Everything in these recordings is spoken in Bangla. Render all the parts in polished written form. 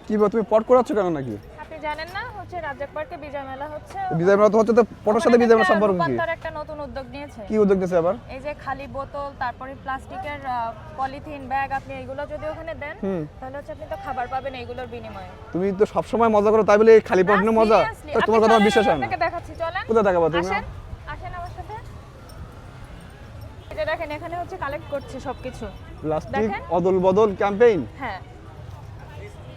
কি বল, তুমি পট করাচ্ছ কেন নাকি? আপনি জানেন না হচ্ছে রাজ্জাক পার্কে বিজয় মেলা হচ্ছে? বিজয় মেলা তো হচ্ছে, তো পটের সাথে বিজয় মেলা সম্পর্ক কি? রূপান্তর একটা নতুন উদ্যোগ নিয়েছে। কি উদ্যোগ নিয়েছে আবার? এই যে খালি বোতল, তারপরে প্লাস্টিকের পলিথিন ব্যাগ, আপনি এইগুলো যদি ওখানে দেন তাহলে হচ্ছে আপনি তো খাবার পাবেন এইগুলোর বিনিময়ে। তুমি তো সব সময় মজা করো, তাই বলে এই খালি পট নিয়ে মজা? তো তোমার কথা আমার বিশ্বাস হয় না। আপনাকে দেখাচ্ছি, চলেন। কোথায় দেখাবো তুমি? আসেন আসেন আমার সাথে। এটা দেখেন, এখানে হচ্ছে কালেক্ট করছে সবকিছু। প্লাস্টিক অদল বদল ক্যাম্পেইন। হ্যাঁ,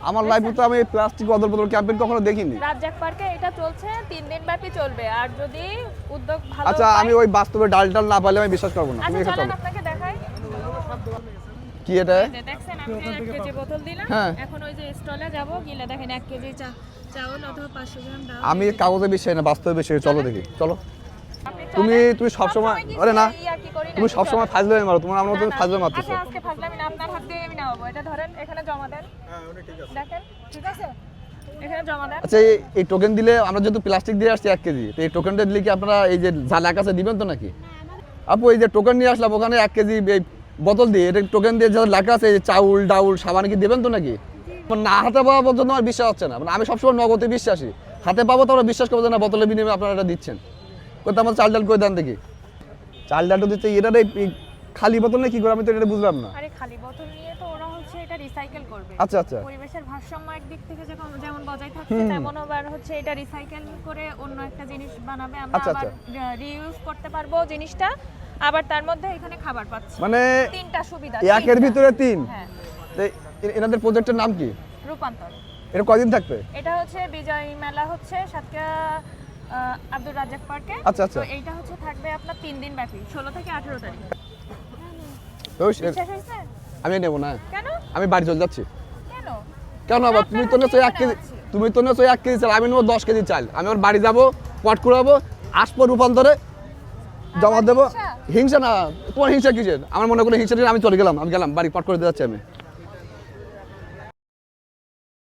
আমার লাইফে তো আমি প্লাস্টিক অদল বদল ক্যাম্পেইন কখনো দেখিনি। রাজ্জাক পার্কে এটা চলছে 3 দিন ব্যাপী চলবে। আর যদি উদ্যোগ ভালো আচ্ছা, আমি ওই বাস্তবে ডাল না পাইলে আমি বিশ্বাস করব না। তুমি আচ্ছা এখানে চলেন চলো। আপনাকে দেখাই। কি এটা? এই যে দেখছেন, আমি যে 1 কেজি বোতল দিলাম, হ্যাঁ। এখন ওই যে স্টলে যাব, গিলে দেখেন 1 কেজি চাউল অথবা 500 গ্রাম ডাল। আমি কাগজে বিশ্বাস না, বাস্তবে বিশ্বাস। চলো দেখি, চলো। আপনি তুমি চলেন। সব সময় কি আরে না, ইয়ার্কি করি তুমি নাকি? সব সময় চলেন। ফাজলামি মারো। তোমার আমার মতো না, না। ফাজলামি মারতেছো। আচ্ছা, আজকে ফাজলামি না, আপনার হাত দিয়ে আমি নামাবো। এটা ধরেন, এখানে জমা দেন। হ্যাঁ, ওটা ঠিক আছে। দেখেন, ঠিক আছে? এখানে জমা দেন। আচ্ছা, এই টোকেন দিলে, আমরা যেহেতু প্লাস্টিক দিয়ে আসছি 1 কেজি, তো এই টোকেনটা দিলে কি আপনারা এই যে ঝালা কাছে দিবেন তো নাকি? আপু, এই যে টোকেন নিয়ে আসলাম, ওখানে 1 কেজি এই বোতল দিয়ে, এটা টোকেন দিয়ে যা লেখা আছে চাউল ডাউল সাবান, কি দেবেন তো নাকি? না হাতে পাওয়া পর্যন্ত আমার বিশ্বাস হচ্ছে না। মানে আমি সবসময় নগদে বিশ্বাসী, হাতে পাবো তো আমরা বিশ্বাস করবো না বোতলের বিনিময়ে আপনারা এটা দিচ্ছেন। কোথাও আমার চাল ডাল করে দেন দেখি। চাল ডাল তো দিচ্ছে, এটা খালি বোতল না কি করে, আমি তো এটা বুঝলাম না। আরে খালি বোতল নিয়ে তো ওরা হচ্ছে এটা রিসাইকেল করবে। আচ্ছা আচ্ছা। পরিবেশের ভারসাম্য একদিক থেকে যেমন বজায় থাকছে, তেমন আবার হচ্ছে এটা রিসাইকেল করে অন্য একটা জিনিস বানাবে। আমরা আচ্ছা, আবার রিইউজ করতে পারবো জিনিসটা, আবার তার মধ্যে এখানে খাবার পাচ্ছি। মানে 3টা সুবিধা। একের ভিতরে 3। হ্যাঁ, তো এনাদের প্রজেক্টের নাম কি? রূপান্তর। এটা কয়দিন থাকবে? এটা হচ্ছে বিজয় মেলা হচ্ছে সাতক্ষীরা আব্দুর রাজ্জাক পার্কে। আচ্ছা, আচ্ছা। তো এইটা হচ্ছে থাকবে আপনার 3 দিন ব্যাপী, 16 থেকে 18 তারিখ। বিশ্বাস হয়েছে? আমি নেবো না, কেন? আমি বাড়ি চলে যাচ্ছি। কেন? কেন আবার? তুমি তো নেছো 1 কেজি, তুমি তো নেছো 1 কেজি চাল, আমি নেবো 10 কেজি চাল। আমি আমার বাড়ি যাবো, পট কুড়াবো, আসবো রূপান্তরে জমা দেবো। হিংসা না, তোমার হিংসা কিসের? আমার মনে করলে হিংসা নিয়ে আমি চলে গেলাম, আমি গেলাম বাড়ি, পট করে দিয়ে যাচ্ছি আমি।